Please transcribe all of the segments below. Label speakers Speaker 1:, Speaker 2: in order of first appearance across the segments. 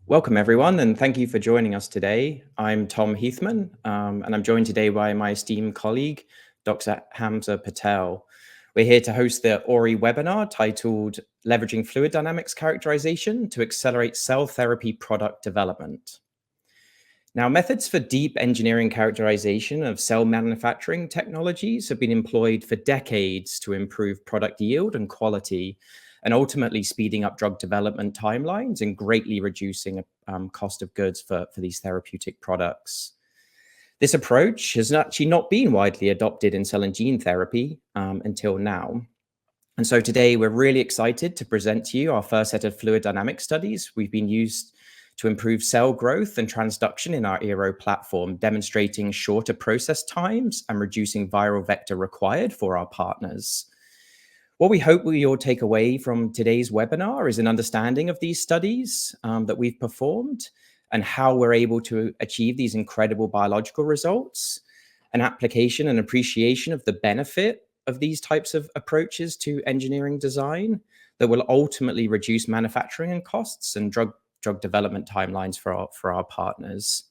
Speaker 1: Welcome, everyone, and thank you for joining us today. I'm Tom Heathman, and I'm joined today by my esteemed colleague, Dr. Hamza Patel. We're here to host the ORI webinar titled Leveraging Fluid Dynamics Characterization to Accelerate Cell Therapy Product Development. Now, methods for deep engineering characterization of cell manufacturing technologies have been employed for decades to improve product yield and quality, and ultimately speeding up drug development timelines and greatly reducing cost of goods for these therapeutic products. This approach has actually not been widely adopted in cell and gene therapy until now. And so today we're really excited to present to you our first set of fluid dynamic studies we've been used to improve cell growth and transduction in our ERO platform, demonstrating shorter process times and reducing viral vector required for our partners. What we hope we all take away from today's webinar is an understanding of these studies that we've performed and how we're able to achieve these incredible biological results, an application and appreciation of the benefit of these types of approaches to engineering design that will ultimately reduce manufacturing and costs and drug development timelines for our partners.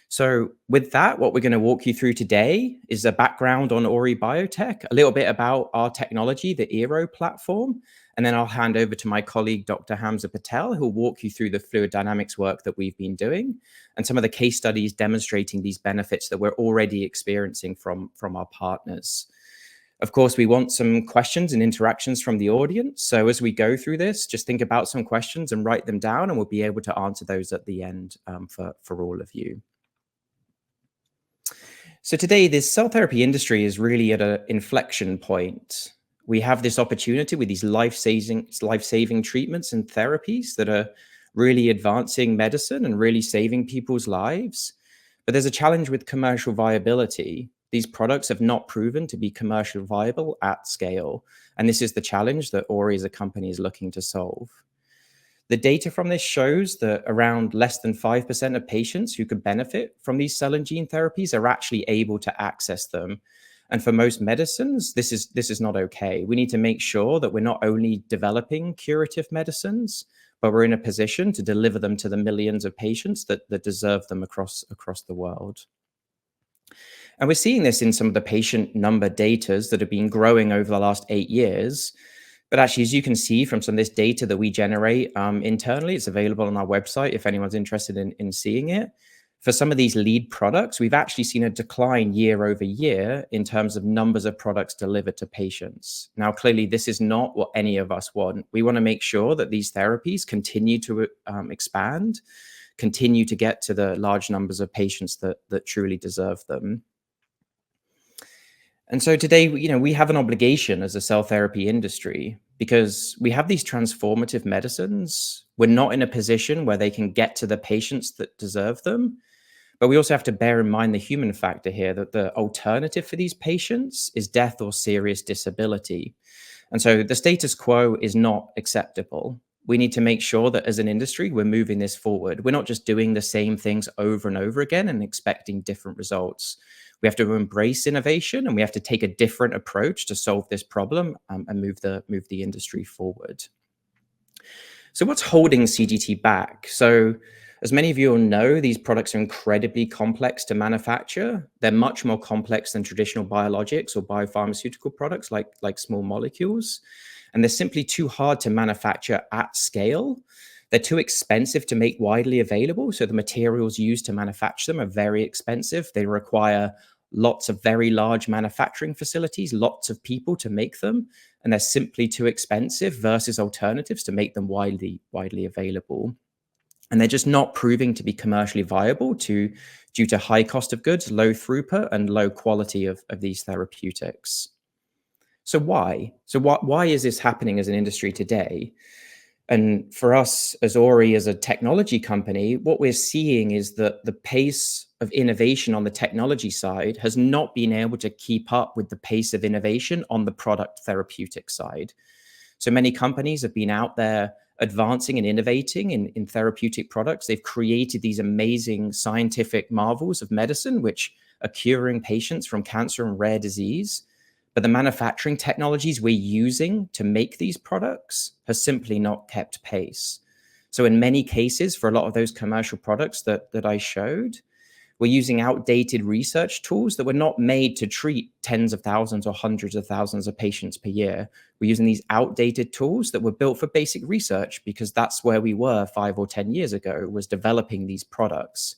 Speaker 1: So with that, what we're going to walk you through today is a background on Ori Biotech, a little bit about our technology, the ERO platform, and then I'll hand over to my colleague, Dr. Hamza Patel, who'll walk you through the fluid dynamics work that we've been doing and some of the case studies demonstrating these benefits that we're already experiencing from our partners. Of course, we want some questions and interactions from the audience. So as we go through this, just think about some questions and write them down, and we'll be able to answer those at the end for all of you. So today, this cell therapy industry is really at an inflection point. We have this opportunity with these life-saving treatments and therapies that are really advancing medicine and really saving people's lives. But there's a challenge with commercial viability. These products have not proven to be commercially viable at scale. And this is the challenge that Ori as a company is looking to solve. The data from this shows that around less than 5% of patients who could benefit from these cell and gene therapies are actually able to access them. And for most medicines, this is not okay. We need to make sure that we're not only developing curative medicines, but we're in a position to deliver them to the millions of patients that deserve them across the world. And we're seeing this in some of the patient number data that have been growing over the last 8 years. But actually, as you can see from some of this data that we generate internally, it's available on our website if anyone's interested in seeing it. For some of these lead products, we've actually seen a decline year over year in terms of numbers of products delivered to patients. Now, clearly, this is not what any of us want. We want to make sure that these therapies continue to expand, continue to get to the large numbers of patients that truly deserve them. And so today, we have an obligation as a cell therapy industry because we have these transformative medicines. We're not in a position where they can get to the patients that deserve them. But we also have to bear in mind the human factor here, that the alternative for these patients is death or serious disability. And so the status quo is not acceptable. We need to make sure that as an industry, we're moving this forward. We're not just doing the same things over and over again and expecting different results. We have to embrace innovation, and we have to take a different approach to solve this problem and move the industry forward. So what's holding CGT back? So as many of you all know, these products are incredibly complex to manufacture. They're much more complex than traditional biologics or biopharmaceutical products like small molecules. And they're simply too hard to manufacture at scale. They're too expensive to make widely available. So the materials used to manufacture them are very expensive. They require lots of very large manufacturing facilities, lots of people to make them, and they're simply too expensive versus alternatives to make them widely available. And they're just not proving to be commercially viable due to high cost of goods, low throughput, and low quality of these therapeutics. So why? So why is this happening as an industry today? And for us as Ori, as a technology company, what we're seeing is that the pace of innovation on the technology side has not been able to keep up with the pace of innovation on the product therapeutic side. So many companies have been out there advancing and innovating in therapeutic products. They've created these amazing scientific marvels of medicine, which are curing patients from cancer and rare disease. But the manufacturing technologies we're using to make these products has simply not kept pace. So in many cases, for a lot of those commercial products that I showed, we're using outdated research tools that were not made to treat tens of thousands or hundreds of thousands of patients per year. We're using these outdated tools that were built for basic research because that's where we were 5 or 10 years ago, was developing these products.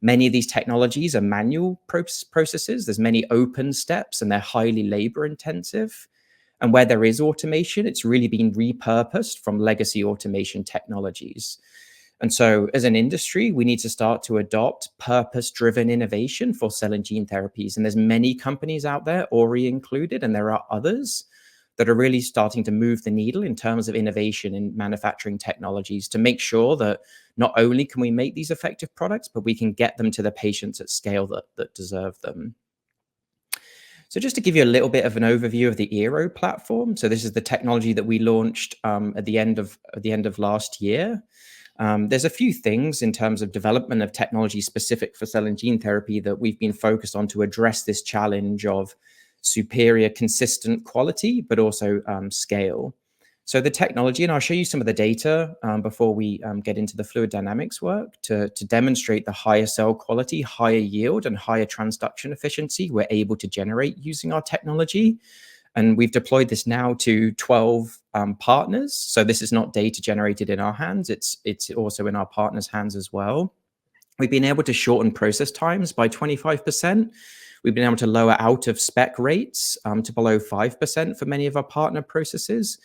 Speaker 1: Many of these technologies are manual processes. There's many open steps and they're highly labor intensive. And where there is automation, it's really been repurposed from legacy automation technologies. And so as an industry, we need to start to adopt purpose-driven innovation for cell and gene therapies. And there's many companies out there, Ori included, and there are others that are really starting to move the needle in terms of innovation in manufacturing technologies to make sure that not only can we make these effective products, but we can get them to the patients at scale that deserve them. So just to give you a little bit of an overview of the Eero platform. So this is the technology that we launched at the end of last year. There's a few things in terms of development of technology specific for cell and gene therapy that we've been focused on to address this challenge of superior consistent quality, but also scale. So the technology, and I'll show you some of the data before we get into the fluid dynamics work to demonstrate the higher cell quality, higher yield, and higher transduction efficiency we're able to generate using our technology. And we've deployed this now to 12 partners. So this is not data generated in our hands. It's also in our partners' hands as well. We've been able to shorten process times by 25%. We've been able to lower out of spec rates to below 5% for many of our partner processes.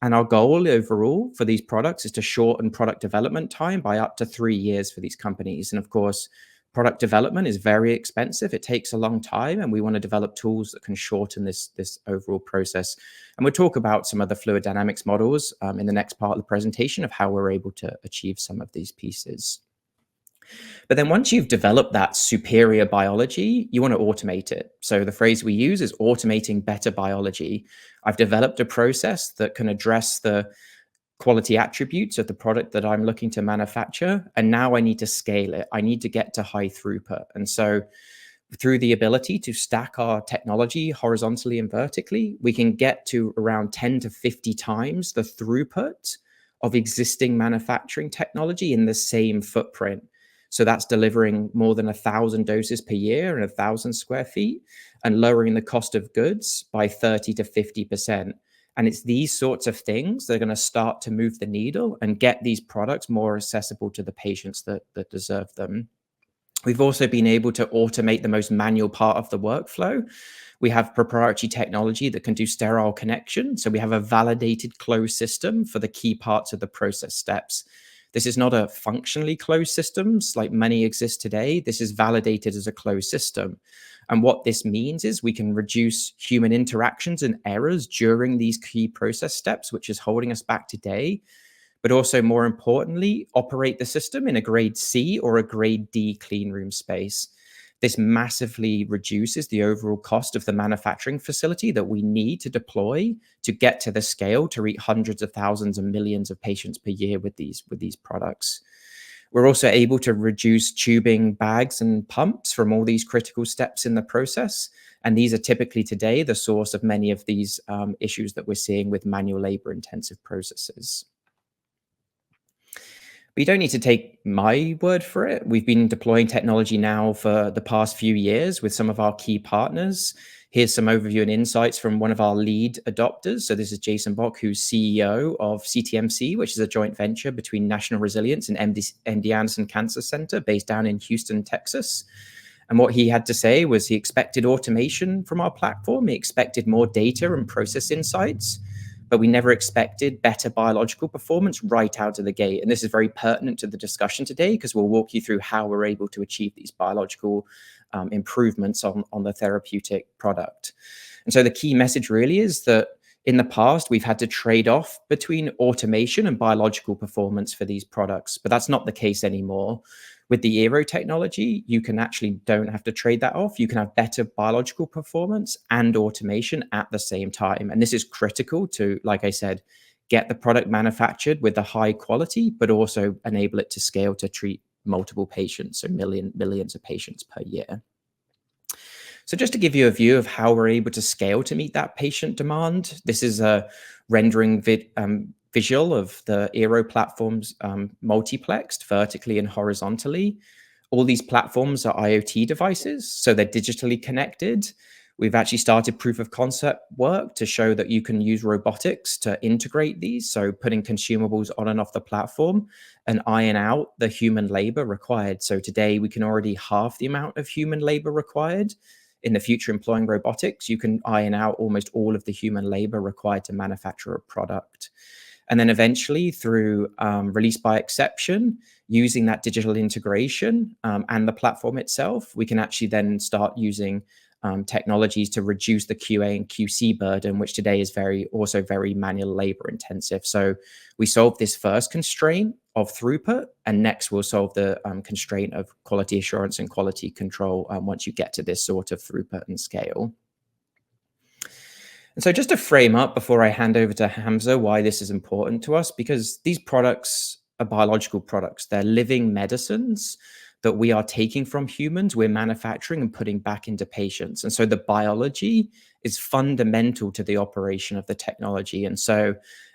Speaker 1: And our goal overall for these products is to shorten product development time by up to 3 years for these companies. And of course, product development is very expensive. It takes a long time, and we want to develop tools that can shorten this overall process. And we'll talk about some of the fluid dynamics models in the next part of the presentation of how we're able to achieve some of these pieces. But then once you've developed that superior biology, you want to automate it. So the phrase we use is automating better biology. I've developed a process that can address the quality attributes of the product that I'm looking to manufacture. And now I need to scale it. I need to get to high throughput. And so through the ability to stack our technology horizontally and vertically, we can get to around 10 to 50 times the throughput of existing manufacturing technology in the same footprint. So that's delivering more than 1,000 doses per year and 1,000 square feet and lowering the cost of goods by 30 to 50%. And it's these sorts of things that are going to start to move the needle and get these products more accessible to the patients that deserve them. We've also been able to automate the most manual part of the workflow. We have proprietary technology that can do sterile connection. So we have a validated closed system for the key parts of the process steps. This is not a functionally closed system like many exist today. This is validated as a closed system. And what this means is we can reduce human interactions and errors during these key process steps, which is holding us back today. But also, more importantly, operate the system in a grade C or a grade D clean room space. This massively reduces the overall cost of the manufacturing facility that we need to deploy to get to the scale to reach hundreds of thousands and millions of patients per year with these products. We're also able to reduce tubing, bags, and pumps from all these critical steps in the process. And these are typically today the source of many of these issues that we're seeing with manual labor-intensive processes. But you don't need to take my word for it. We've been deploying technology now for the past few years with some of our key partners. Here's some overview and insights from one of our lead adopters. So this is Jason Bock, who's CEO of CTMC, which is a joint venture between National Resilience and MD Anderson Cancer Center based down in Houston, Texas. And what he had to say was he expected automation from our platform. He expected more data and process insights, but we never expected better biological performance right out of the gate. And this is very pertinent to the discussion today because we'll walk you through how we're able to achieve these biological improvements on the therapeutic product. And so the key message really is that in the past, we've had to trade off between automation and biological performance for these products, but that's not the case anymore. With the Eero technology, you can actually don't have to trade that off. You can have better biological performance and automation at the same time. And this is critical to, like I said, get the product manufactured with the high quality, but also enable it to scale to treat multiple patients, so millions of patients per year. So just to give you a view of how we're able to scale to meet that patient demand, this is a rendering visual of the Aero platforms multiplexed vertically and horizontally. All these platforms are IoT devices, so they're digitally connected. We've actually started proof of concept work to show that you can use robotics to integrate these, so putting consumables on and off the platform and iron out the human labor required. So today we can already halve the amount of human labor required. In the future, employing robotics, you can iron out almost all of the human labor required to manufacture a product. And then eventually through release by exception, using that digital integration and the platform itself, we can actually then start using technologies to reduce the QA and QC burden, which today is also very manual labor intensive. So we solved this first constraint of throughput, and next we'll solve the constraint of quality assurance and quality control once you get to this sort of throughput and scale. And so just to frame up before I hand over to Hamza why this is important to us, because these products are biological products. They're living medicines that we are taking from humans, we're manufacturing and putting back into patients. And so the biology is fundamental to the operation of the technology. And so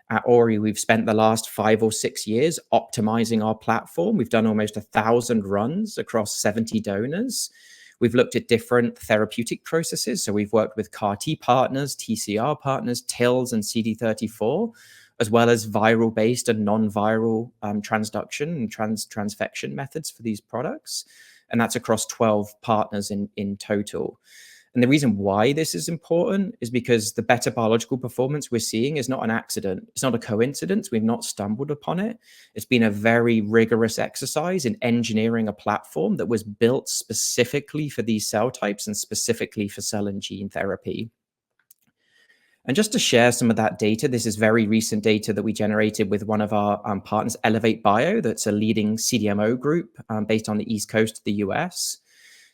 Speaker 1: at Ori, we've spent the last 5 or 6 years optimizing our platform. We've done almost 1,000 runs across 70 donors. We've looked at different therapeutic processes. So we've worked with CAR-T partners, TCR partners, TILs and CD34, as well as viral-based and non-viral transduction and transfection methods for these products. And that's across 12 partners in total. And the reason why this is important is because the better biological performance we're seeing is not an accident. It's not a coincidence. We've not stumbled upon it. It's been a very rigorous exercise in engineering a platform that was built specifically for these cell types and specifically for cell and gene therapy. And just to share some of that data, this is very recent data that we generated with one of our partners, Elevate Bio, that's a leading CDMO group based on the East Coast of the US.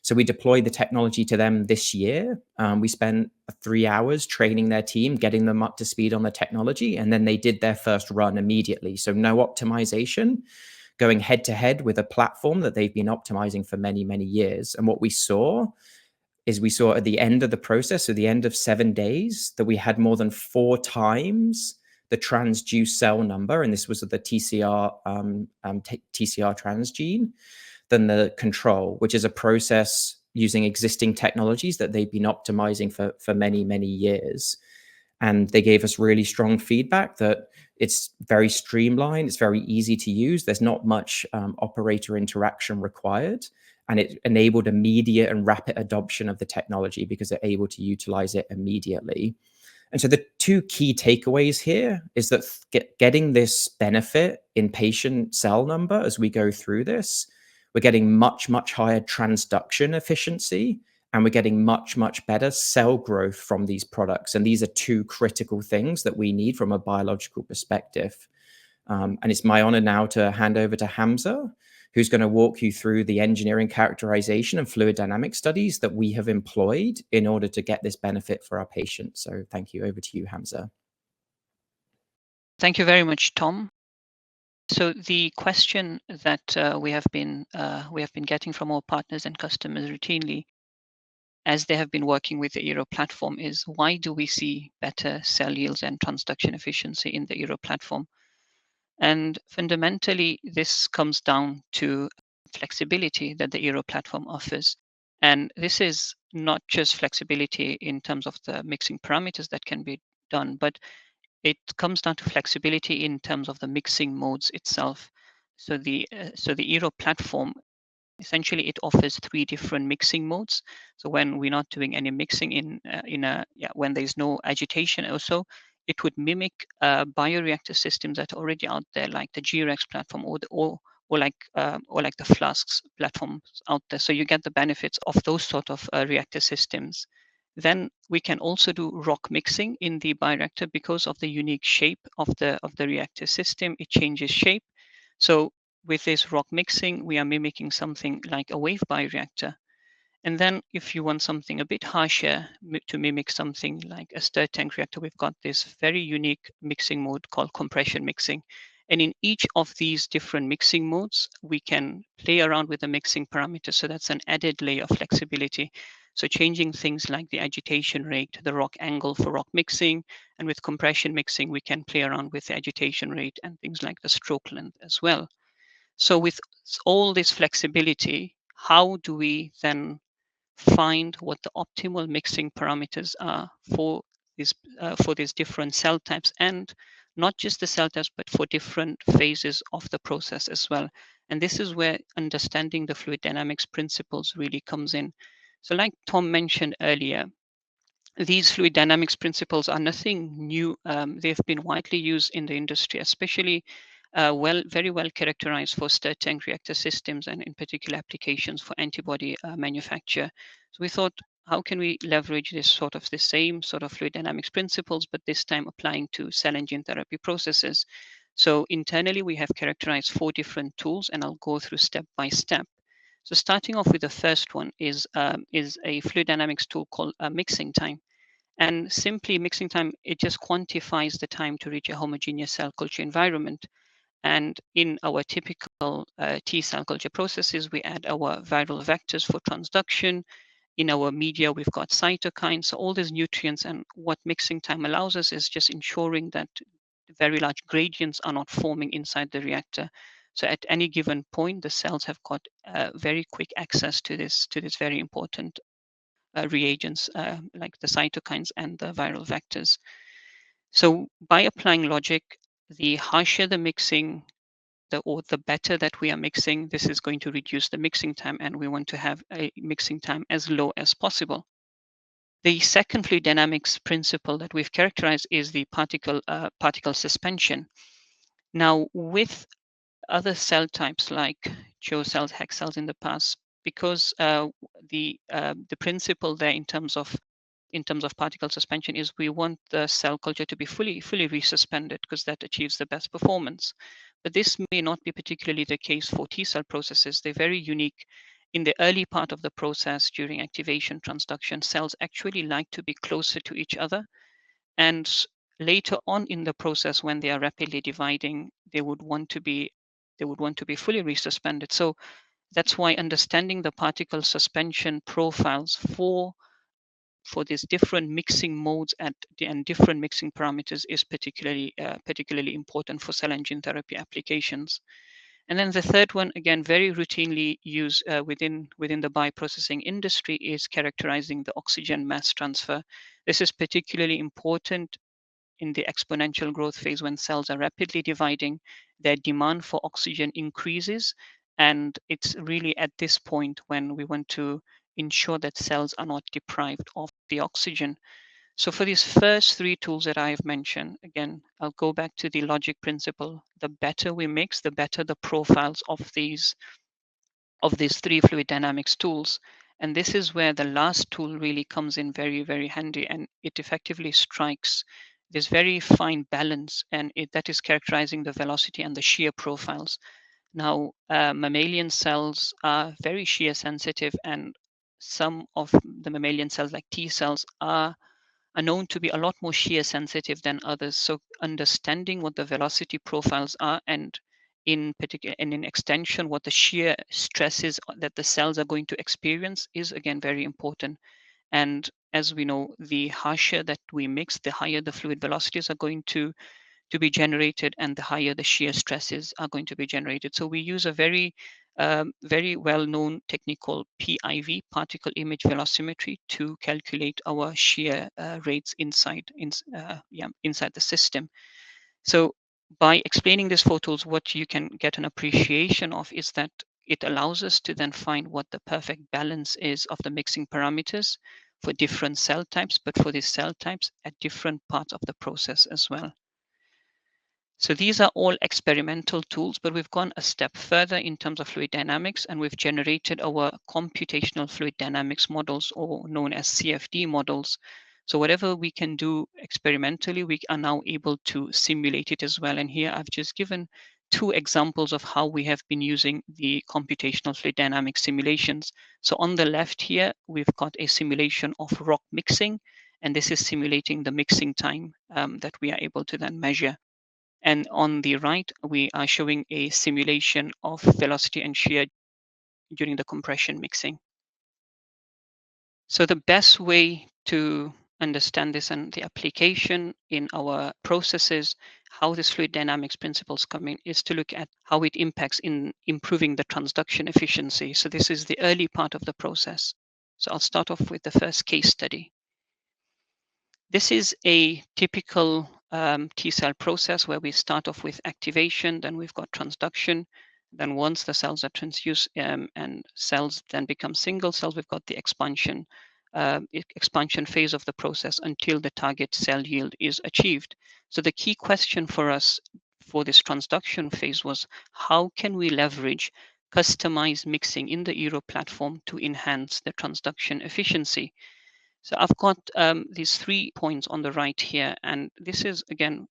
Speaker 1: So we deployed the technology to them this year. We spent 3 hours training their team, getting them up to speed on the technology, and then they did their first run immediately. So no optimization, going head to head with a platform that they've been optimizing for many, many years. And what we saw at the end of the process, at the end of 7 days, that we had more than 4 times the transduced cell number, and this was the TCR transgene, than the control, which is a process using existing technologies that they've been optimizing for many, many years. And they gave us really strong feedback that it's very streamlined, it's very easy to use, there's not much operator interaction required, and it enabled immediate and rapid adoption of the technology because they're able to utilize it immediately. And so the 2 key takeaways here is that getting this benefit in patient cell number as we go through this, we're getting much, much higher transduction efficiency, and we're getting much, much better cell growth from these products. And these are 2 critical things that we need from a biological perspective. And it's my honor now to hand over to Hamza, who's going to walk you through the engineering characterization and fluid dynamic studies that we have employed in order to get this benefit for our patients. So thank you. Over to you, Hamza.
Speaker 2: Thank you very much, Tom. So the question that we have been getting from our partners and customers routinely, as they have been working with the Aero platform, is why do we see better cell yields and transduction efficiency in the Aero platform? And fundamentally, this comes down to flexibility that the Aero platform offers. And this is not just flexibility in terms of the mixing parameters that can be done, but it comes down to flexibility in terms of the mixing modes itself. So the Aero platform, essentially, it offers 3 different mixing modes. So when we're not doing any mixing when there's no agitation or so, it would mimic bioreactor systems that are already out there, like the G-Rex platform or like the Flasks platforms out there. So you get the benefits of those sort of reactor systems. Then we can also do rock mixing in the bioreactor because of the unique shape of the reactor system. It changes shape. So with this rock mixing, we are mimicking something like a wave bioreactor. And then if you want something a bit harsher to mimic something like a stir tank reactor, we've got this very unique mixing mode called compression mixing. And in each of these different mixing modes, we can play around with the mixing parameters. So that's an added layer of flexibility. So changing things like the agitation rate, the rock angle for rock mixing, and with compression mixing, we can play around with the agitation rate and things like the stroke length as well. So with all this flexibility, how do we then find what the optimal mixing parameters are for these different cell types, and not just the cell types, but for different phases of the process as well. And this is where understanding the fluid dynamics principles really comes in. So like Tom mentioned earlier, these fluid dynamics principles are nothing new. They've been widely used in the industry, especially very well characterized for stir tank reactor systems and in particular applications for antibody manufacture. So we thought, how can we leverage the same sort of fluid dynamics principles, but this time applying to cell and gene therapy processes? So internally, we have characterized 4 different tools, and I'll go through step by step. So starting off with the first one is a fluid dynamics tool called mixing time. And simply mixing time, it just quantifies the time to reach a homogeneous cell culture environment. And in our typical T cell culture processes, we add our viral vectors for transduction. In our media, we've got cytokines, so all these nutrients. And what mixing time allows us is just ensuring that very large gradients are not forming inside the reactor. So at any given point, the cells have got very quick access to this very important reagents like the cytokines and the viral vectors. So by applying logic, the harsher the mixing, the better that we are mixing, this is going to reduce the mixing time, and we want to have a mixing time as low as possible. The second fluid dynamics principle that we've characterized is the particle suspension. Now, with other cell types like CHO cells, HEX cells in the past, because the principle there in terms of particle suspension is we want the cell culture to be fully resuspended because that achieves the best performance. But this may not be particularly the case for T cell processes. They're very unique. In the early part of the process during activation transduction, cells actually like to be closer to each other, and later on in the process when they are rapidly dividing, they would want to be fully resuspended. So that's why understanding the particle suspension profiles for these different mixing modes and different mixing parameters is particularly important for cell and gene therapy applications. And then the third one, again, very routinely used within the bioprocessing industry, is characterizing the oxygen mass transfer. This is particularly important in the exponential growth phase when cells are rapidly dividing. Their demand for oxygen increases, and it's really at this point when we want to ensure that cells are not deprived of the oxygen. So for these first 3 tools that I have mentioned, again, I'll go back to the logic principle. The better we mix, the better the profiles of these 3 fluid dynamics tools. And this is where the last tool really comes in very handy, and it effectively strikes this very fine balance, and that is characterizing the velocity and the shear profiles. Now, mammalian cells are very shear sensitive, and some of the mammalian cells, like T cells, are known to be a lot more shear sensitive than others. So understanding what the velocity profiles are, and in particular and in extension what the shear stresses that the cells are going to experience, is again very important. And as we know, the harsher that we mix, the higher the fluid velocities are going to be generated, and the higher the shear stresses are going to be generated. So we use a very well-known technique called PIV, particle image velocimetry, to calculate our shear rates inside the system. So by explaining these 4 tools, what you can get an appreciation of is that it allows us to then find what the perfect balance is of the mixing parameters for different cell types, but for these cell types at different parts of the process as well. So these are all experimental tools, but we've gone a step further in terms of fluid dynamics, and we've generated our computational fluid dynamics models, or known as CFD models. So whatever we can do experimentally, we are now able to simulate it as well. And here I've just given 2 examples of how we have been using the computational fluid dynamics simulations. So on the left here, we've got a simulation of rock mixing, and this is simulating the mixing time that we are able to then measure. And on the right, we are showing a simulation of velocity and shear during the compression mixing. So the best way to understand this and the application in our processes, how this fluid dynamics principles come in, is to look at how it impacts in improving the transduction efficiency. So this is the early part of the process. So I'll start off with the first case study. This is a typical T cell process where we start off with activation, then we've got transduction. Then once the cells are transduced and cells then become single cells, we've got the expansion phase of the process until the target cell yield is achieved. So the key question for us for this transduction phase was, how can we leverage customized mixing in the Euro platform to enhance the transduction efficiency? So I've got these 3 points on the right here, and this is, again,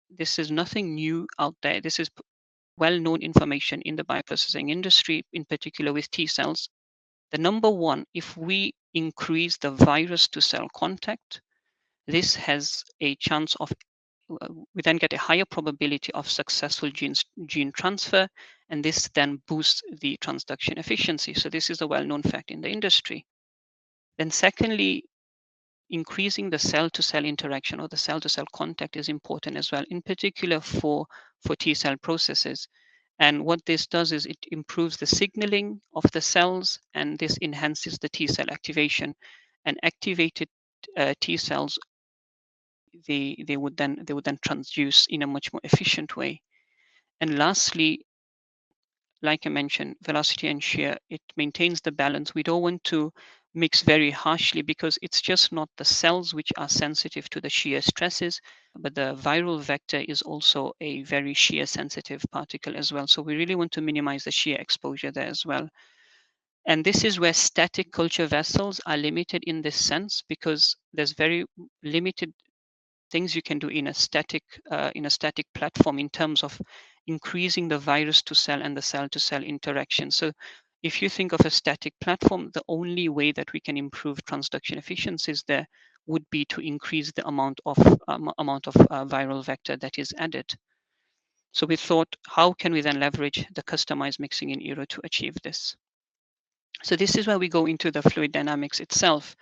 Speaker 2: this is nothing new out there. This is well-known information in the bioprocessing industry, in particular with T cells. The number one, if we increase the virus to cell contact, this has a chance of, we then get a higher probability of successful gene transfer, and this then boosts the transduction efficiency. So this is a well-known fact in the industry. Then secondly, increasing the cell-to-cell interaction or the cell-to-cell contact is important as well, in particular for T cell processes. And what this does is it improves the signaling of the cells, and this enhances the T cell activation. And activated T cells, they would then transduce in a much more efficient way. And lastly, like I mentioned, velocity and shear, it maintains the balance. We don't want to mix very harshly because it's just not the cells which are sensitive to the shear stresses, but the viral vector is also a very shear sensitive particle as well. So we really want to minimize the shear exposure there as well. And this is where static culture vessels are limited in this sense, because there's very limited things you can do in a static platform in terms of increasing the virus to cell and the cell to cell interaction. So if you think of a static platform, the only way that we can improve transduction efficiencies there would be to increase the amount of viral vector that is added. So we thought, how can we then leverage the customized mixing in Euro to achieve this? So this is where we go into the fluid dynamics itself.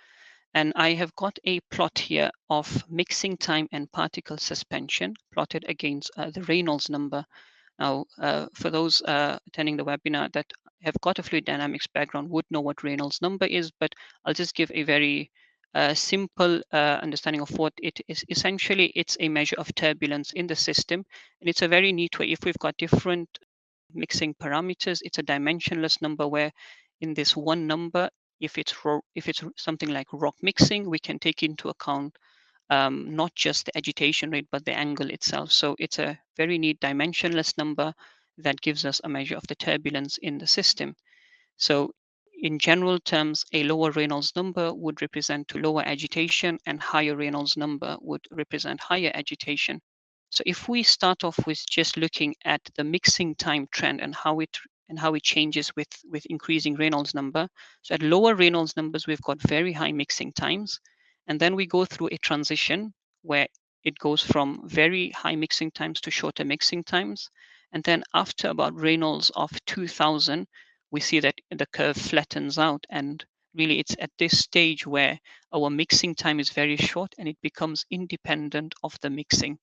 Speaker 2: And I have got a plot here of mixing time and particle suspension plotted against the Reynolds number. Now, for those attending the webinar that have got a fluid dynamics background would know what Reynolds number is, but I'll just give a very simple understanding of what it is. Essentially, it's a measure of turbulence in the system, and it's a very neat way. If we've got different mixing parameters, it's a dimensionless number where in this one number, if it's something like rock mixing, we can take into account not just the agitation rate, but the angle itself. So it's a very neat dimensionless number that gives us a measure of the turbulence in the system. So in general terms, a lower Reynolds number would represent to lower agitation, and higher Reynolds number would represent higher agitation. So if we start off with just looking at the mixing time trend and how it changes with increasing Reynolds number. So at lower Reynolds numbers, we've got very high mixing times. And then we go through a transition where it goes from very high mixing times to shorter mixing times. And then after about Reynolds of 2000, we see that the curve flattens out. And really, it's at this stage where our mixing time is very short and it becomes independent of the mixing.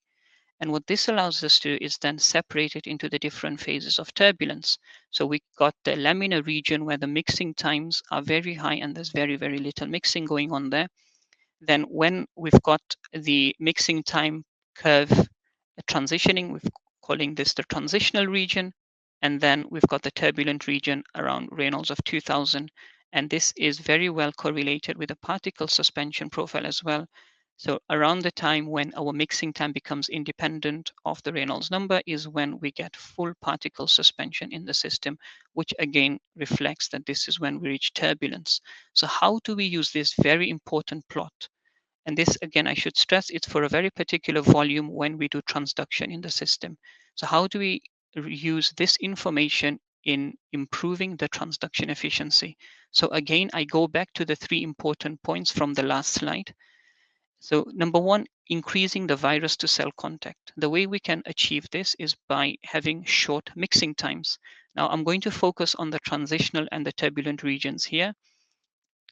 Speaker 2: And what this allows us to do is then separate it into the different phases of turbulence. So we got the laminar region where the mixing times are very high and there's very, very little mixing going on there. Then when we've got the mixing time curve transitioning, we're calling this the transitional region. And then we've got the turbulent region around Reynolds of 2000. And this is very well correlated with the particle suspension profile as well. So around the time when our mixing time becomes independent of the Reynolds number is when we get full particle suspension in the system, which again reflects that this is when we reach turbulence. So how do we use this very important plot? And this, again, I should stress, it's for a very particular volume when we do transduction in the system. So how do we use this information in improving the transduction efficiency? So again, I go back to the 3 important points from the last slide. So number one, increasing the virus to cell contact. The way we can achieve this is by having short mixing times. Now I'm going to focus on the transitional and the turbulent regions here.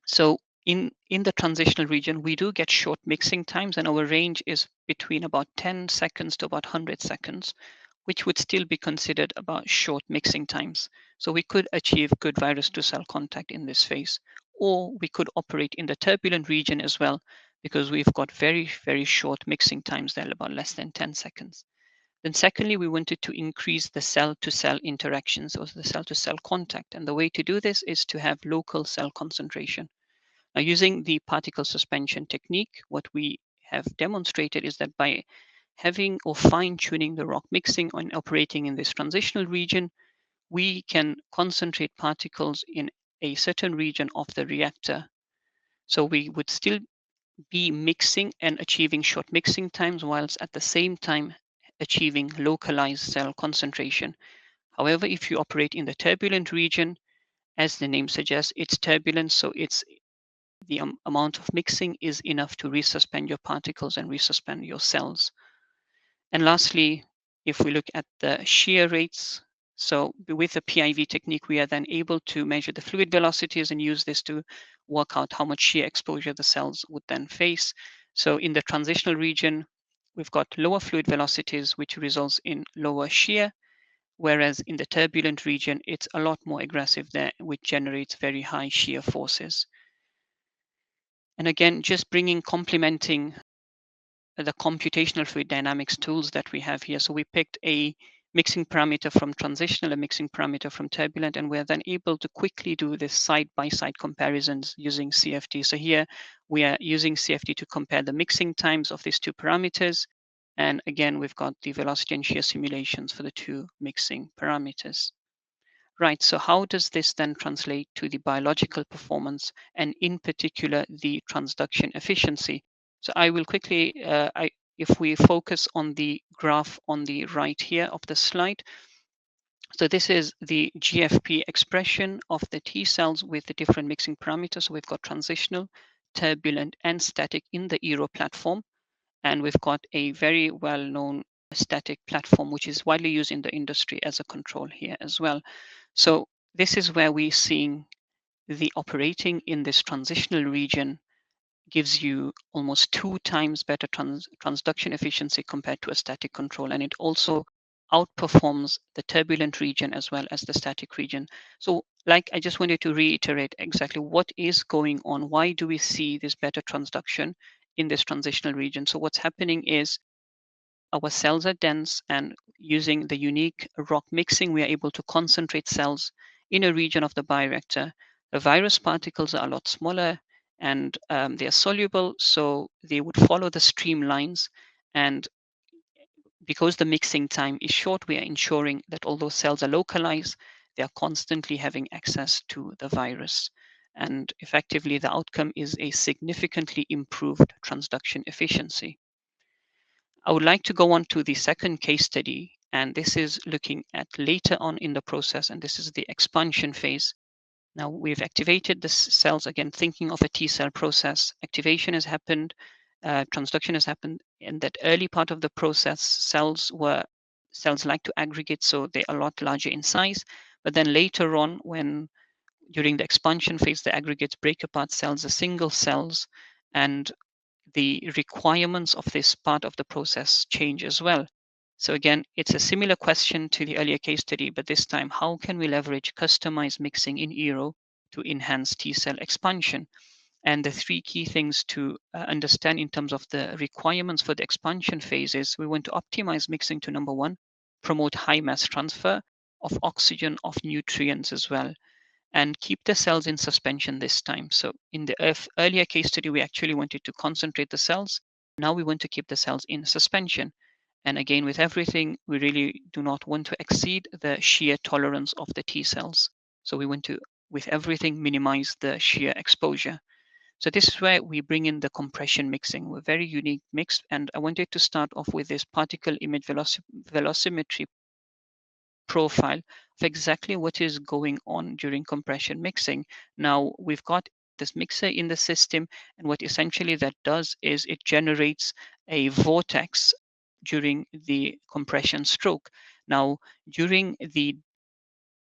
Speaker 2: So in the transitional region, we do get short mixing times, and our range is between about 10 seconds to about 100 seconds, which would still be considered about short mixing times. So we could achieve good virus to cell contact in this phase, or we could operate in the turbulent region as well, because we've got very, very short mixing times there, about less than 10 seconds. Then secondly, we wanted to increase the cell-to-cell interactions, or the cell-to-cell contact. And the way to do this is to have local cell concentration. Now, using the particle suspension technique, what we have demonstrated is that by having or fine-tuning the rock mixing and operating in this transitional region, we can concentrate particles in a certain region of the reactor. So we would still be mixing and achieving short mixing times, whilst at the same time achieving localized cell concentration. However, if you operate in the turbulent region, as the name suggests, it's turbulent, so it's the amount of mixing is enough to resuspend your particles and resuspend your cells. And lastly, if we look at the shear rates, so with the PIV technique, we are then able to measure the fluid velocities and use this to work out how much shear exposure the cells would then face. So in the transitional region, we've got lower fluid velocities, which results in lower shear, whereas in the turbulent region, it's a lot more aggressive there, which generates very high shear forces. And again, just complementing the computational fluid dynamics tools that we have here. So we picked a mixing parameter from transitional, a mixing parameter from turbulent, and we're then able to quickly do this side-by-side comparisons using CFD. So here we are using CFD to compare the mixing times of these two parameters. And again, we've got the velocity and shear simulations for the two mixing parameters. Right, so how does this then translate to the biological performance and in particular the transduction efficiency? So I will quickly, if we focus on the graph on the right here of the slide, so this is the GFP expression of the T cells with the different mixing parameters. So we've got transitional, turbulent, and static in the ERO platform. And we've got a very well-known static platform, which is widely used in the industry as a control here as well. So this is where we're seeing the operating in this transitional region gives you almost 2 times better transduction efficiency compared to a static control. And it also outperforms the turbulent region as well as the static region. So like I just wanted to reiterate exactly what is going on. Why do we see this better transduction in this transitional region? So what's happening is our cells are dense, and using the unique rock mixing, we are able to concentrate cells in a region of the bioreactor. The virus particles are a lot smaller, and they are soluble, so they would follow the streamlines. And because the mixing time is short, we are ensuring that although cells are localized, they are constantly having access to the virus. And effectively, the outcome is a significantly improved transduction efficiency. I would like to go on to the second case study, and this is looking at later on in the process, and this is the expansion phase. Now we've activated the cells, again, thinking of a T cell process. Activation has happened, transduction has happened. In that early part of the process, cells like to aggregate, so they're a lot larger in size. But then later on, when during the expansion phase, the aggregates break apart cells as single cells, and the requirements of this part of the process change as well. So again, it's a similar question to the earlier case study, but this time, how can we leverage customized mixing in ERO to enhance T cell expansion? And the three key things to understand in terms of the requirements for the expansion phase is we want to optimize mixing to number one, promote high mass transfer of oxygen, of nutrients as well, and keep the cells in suspension this time. So in the earlier case study, we actually wanted to concentrate the cells. Now we want to keep the cells in suspension. And again, with everything, we really do not want to exceed the shear tolerance of the T cells. So we want to, with everything, minimize the shear exposure. So this is where we bring in the compression mixing, a very unique mix. And I wanted to start off with this particle image velocimetry profile of exactly what is going on during compression mixing. Now we've got this mixer in the system, and what essentially that does is it generates a vortex during the compression stroke. Now during the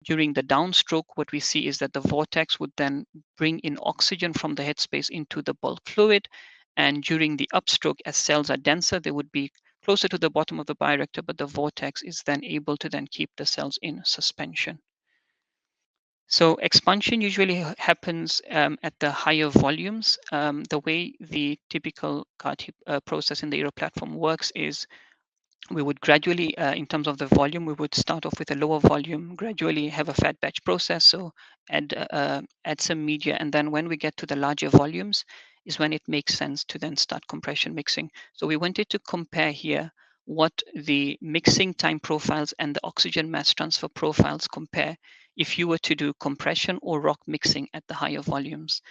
Speaker 2: during the downstroke, what we see is that the vortex would then bring in oxygen from the headspace into the bulk fluid. And during the upstroke, as cells are denser, they would be closer to the bottom of the bioreactor, but the vortex is then able to then keep the cells in suspension. So expansion usually happens at the higher volumes. The way the typical CAR-T process in the Eero platform works is we would gradually, in terms of the volume, we would start off with a lower volume, gradually have a fat batch process, so add some media, and then when we get to the larger volumes is when it makes sense to then start compression mixing. So we wanted to compare here what the mixing time profiles and the oxygen mass transfer profiles compare if you were to do compression or rock mixing at the higher volumes.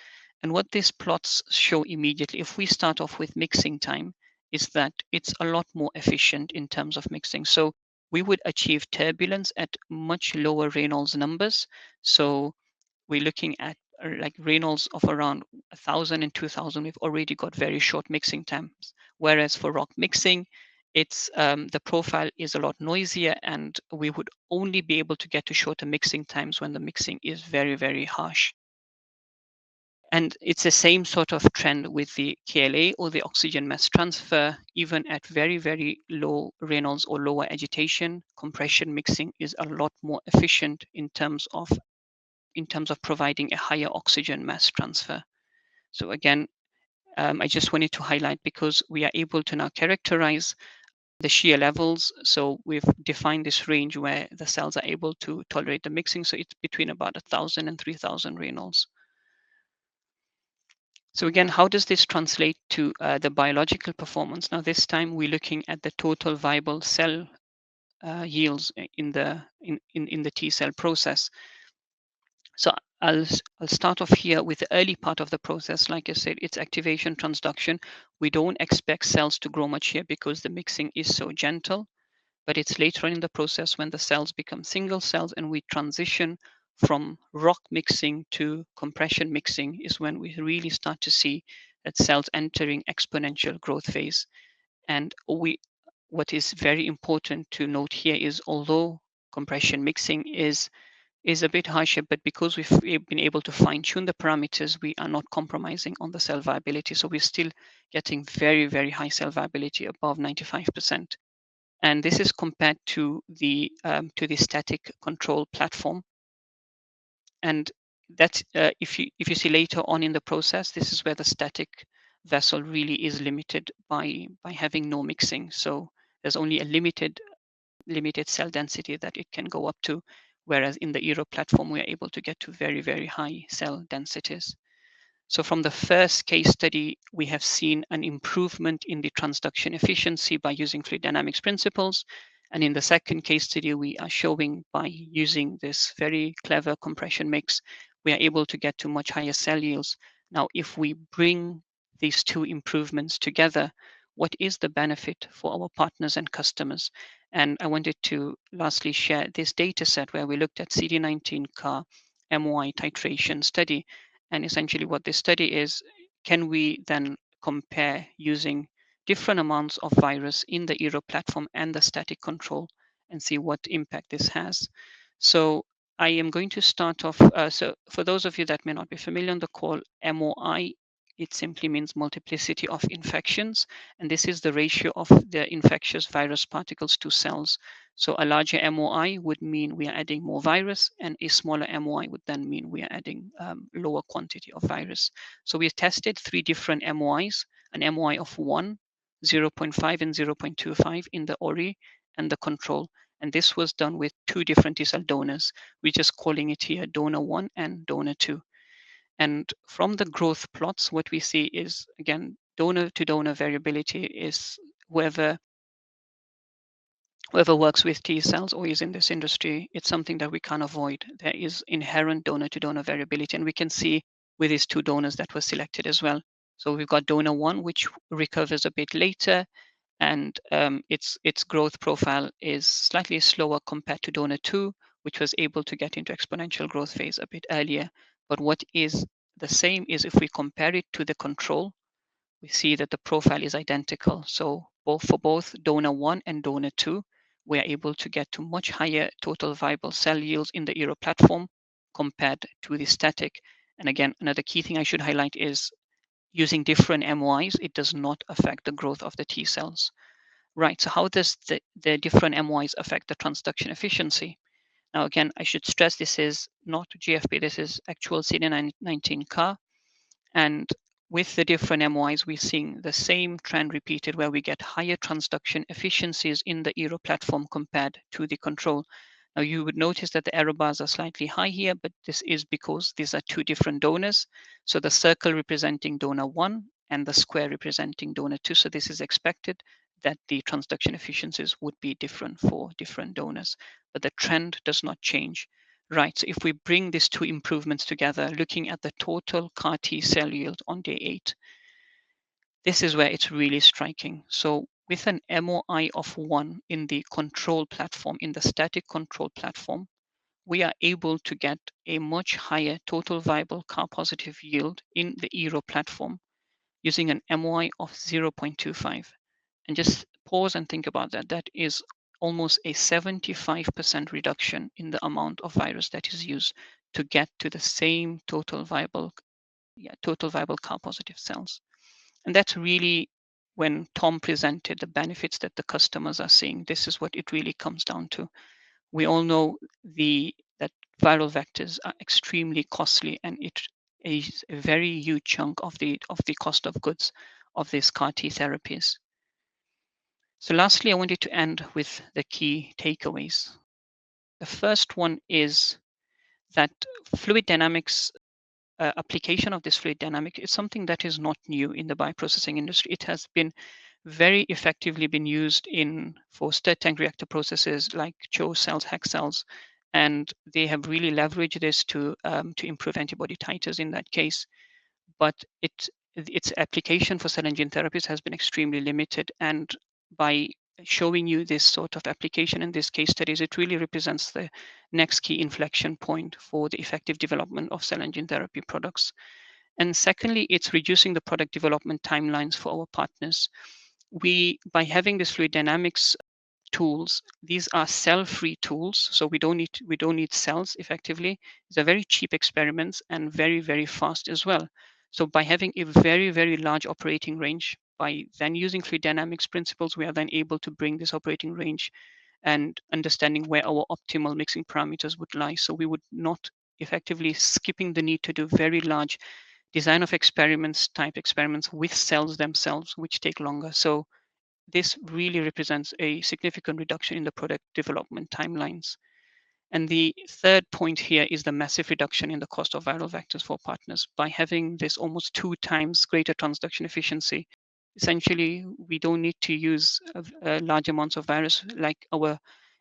Speaker 2: And what these plots show immediately, if we start off with mixing time, is that it's a lot more efficient in terms of mixing. So we would achieve turbulence at much lower Reynolds numbers. So we're looking at like Reynolds of around 1,000 and 2,000. We've already got very short mixing times. Whereas for rock mixing, it's the profile is a lot noisier, and we would only be able to get to shorter mixing times when the mixing is very, very harsh. And it's the same sort of trend with the KLA or the oxygen mass transfer. Even at very, very low Reynolds or lower agitation, compression mixing is a lot more efficient in terms of providing a higher oxygen mass transfer. So again, I just wanted to highlight, because we are able to now characterize the shear levels. So we've defined this range where the cells are able to tolerate the mixing. So it's between about 1,000 and 3,000 Reynolds. So again, how does this translate to the biological performance? Now, this time we're looking at the total viable cell yields in the T cell process. So I'll start off here with the early part of the process. Like I said, it's activation, transduction. We don't expect cells to grow much here because the mixing is so gentle. But it's later on in the process when the cells become single cells and we transition from rock mixing to compression mixing is when we really start to see that cells entering exponential growth phase. And what is very important to note here is, although compression mixing is a bit harsher, but because we've been able to fine tune the parameters, we are not compromising on the cell viability. So we're still getting very, very high cell viability, above 95%. And this is compared to the static control platform. And that's if you see later on in the process, this is where the static vessel really is limited by having no mixing. So there's only a limited cell density that it can go up to, whereas in the Eero platform we are able to get to very, very high cell densities. So from the first case study, we have seen an improvement in the transduction efficiency by using fluid dynamics principles. And in the second case study, we are showing by using this very clever compression mix, we are able to get to much higher cell yields. Now, if we bring these two improvements together, what is the benefit for our partners and customers? And I wanted to lastly share this data set where we looked at CD19 CAR MOI titration study. And essentially what this study is, can we then compare using different amounts of virus in the Eero platform and the static control and see what impact this has. So I am going to start off. So for those of you that may not be familiar on the call, MOI, it simply means multiplicity of infections. And this is the ratio of the infectious virus particles to cells. So a larger MOI would mean we are adding more virus, and a smaller MOI would then mean we are adding lower quantity of virus. So we tested 3 different MOIs, an MOI of 1, 0.5, and 0.25 in the ORI and the control. And this was done with 2 different T cell donors. We're just calling it here donor 1 and donor 2. And from the growth plots, what we see is, again, donor to donor variability is whoever works with T cells or is in this industry, it's something that we can't avoid. There is inherent donor to donor variability. And we can see with these 2 donors that were selected as well. So we've got donor 1, which recovers a bit later, and its growth profile is slightly slower compared to donor 2, which was able to get into exponential growth phase a bit earlier. But what is the same is if we compare it to the control, we see that the profile is identical. So for both donor 1 and donor 2, we are able to get to much higher total viable cell yields in the Eero platform compared to the static. And again, another key thing I should highlight is using different MOIs, it does not affect the growth of the T cells. Right, so how does the different MOIs affect the transduction efficiency? Now, again, I should stress this is not GFP, this is actual CD19 CAR. And with the different MOIs, we're seeing the same trend repeated where we get higher transduction efficiencies in the Eero platform compared to the control. Now, you would notice that the error bars are slightly high here, but this is because these are two different donors. So the circle representing donor 1 and the square representing donor 2. So this is expected that the transduction efficiencies would be different for different donors, but the trend does not change. Right, so if we bring these two improvements together, looking at the total CAR T cell yield on day 8, this is where it's really striking. So with an MOI of 1 in the control platform, in the static control platform, we are able to get a much higher total viable CAR positive yield in the Eero platform using an MOI of 0.25. And just pause and think about that. That is almost a 75% reduction in the amount of virus that is used to get to the same total viable CAR positive cells. And that's really when Tom presented the benefits that the customers are seeing. This is what it really comes down to. We all know that viral vectors are extremely costly, and it is a very huge chunk of the cost of goods of these CAR T therapies. So lastly, I wanted to end with the key takeaways. The first one is that fluid dynamics application of this fluid dynamic is something that is not new in the bioprocessing industry. It has been very effectively been used for stirred tank reactor processes like CHO cells, HEX cells, and they have really leveraged this to improve antibody titers in that case. But its application for cell and gene therapies has been extremely limited, and by showing you this sort of application in these case studies, it really represents the next key inflection point for the effective development of cell and gene therapy products. And secondly, it's reducing the product development timelines for our partners. By having this fluid dynamics tools, these are cell-free tools, so we don't need cells effectively. These are very cheap experiments and very, very fast as well. So by having a very, very large operating range, by then using fluid dynamics principles, we are then able to bring this operating range and understanding where our optimal mixing parameters would lie. So we would not effectively skipping the need to do very large design of experiments, type experiments with cells themselves, which take longer. So this really represents a significant reduction in the product development timelines. And the third point here is the massive reduction in the cost of viral vectors for partners. By having this almost 2 times greater transduction efficiency, essentially, we don't need to use large amounts of virus like our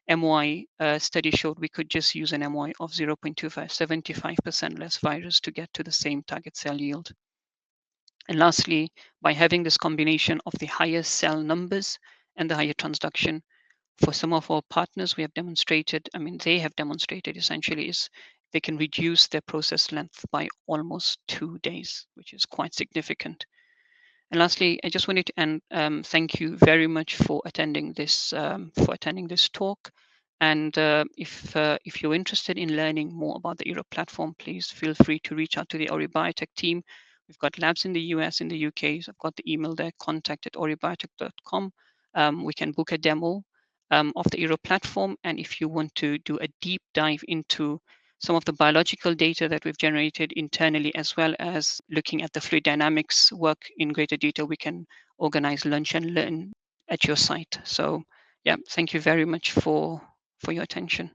Speaker 2: MOI study showed. We could just use an MOI of 0.25, 75% less virus to get to the same target cell yield. And lastly, by having this combination of the higher cell numbers and the higher transduction, for some of our partners, we have demonstrated, they have demonstrated essentially is they can reduce their process length by almost 2 days, which is quite significant. And lastly, I just wanted to end, thank you very much for attending this talk. And if you're interested in learning more about the Eero platform, please feel free to reach out to the Ori Biotech team. We've got labs in the US, in the UK. So I've got the email there, contact@oribiotech.com. We can book a demo of the Eero platform. And if you want to do a deep dive into some of the biological data that we've generated internally, as well as looking at the fluid dynamics work in greater detail, we can organize lunch and learn at your site. So yeah, thank you very much for your attention.